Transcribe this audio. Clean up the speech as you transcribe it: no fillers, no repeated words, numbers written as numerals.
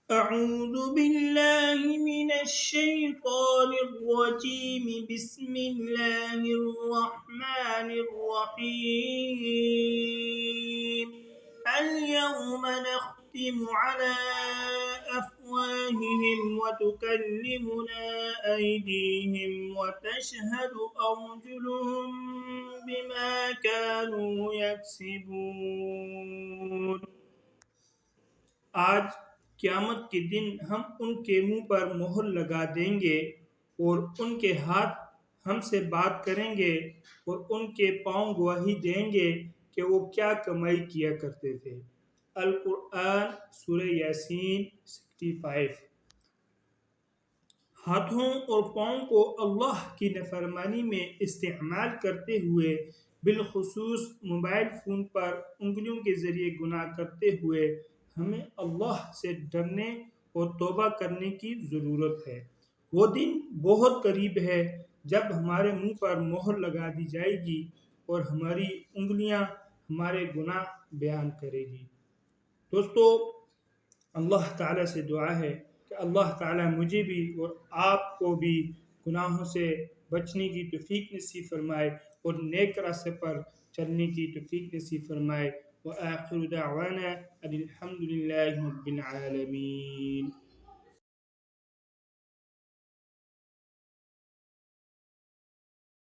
أعوذ بالله من الشيطان الرجيم بسم الله الرحمن الرحيم اليوم نختم على أفواههم وتكلمنا أيديهم وتشهد أرجلهم بما كانوا يكسبون. آج قیامت کے دن ہم ان کے منہ پر مہر لگا دیں گے اور ان کے ہاتھ ہم سے بات کریں گے اور ان کے پاؤں گواہی دیں گے کہ وہ کیا کمائی کیا کرتے تھے. القرآن سورہ یاسین 65. ہاتھوں اور پاؤں کو اللہ کی نافرمانی میں استعمال کرتے ہوئے، بالخصوص موبائل فون پر انگلیوں کے ذریعے گناہ کرتے ہوئے، ہمیں اللہ سے ڈرنے اور توبہ کرنے کی ضرورت ہے. وہ دن بہت قریب ہے جب ہمارے منہ پر مہر لگا دی جائے گی اور ہماری انگلیاں ہمارے گناہ بیان کرے گی. دوستو، اللہ تعالیٰ سے دعا ہے کہ اللہ تعالیٰ مجھے بھی اور آپ کو بھی گناہوں سے بچنے کی توفیق نصیب فرمائے اور نیک راستے پر چلنے کی توفیق نصیب فرمائے. وآخر دعوانا ان الحمد للہ رب العالمین.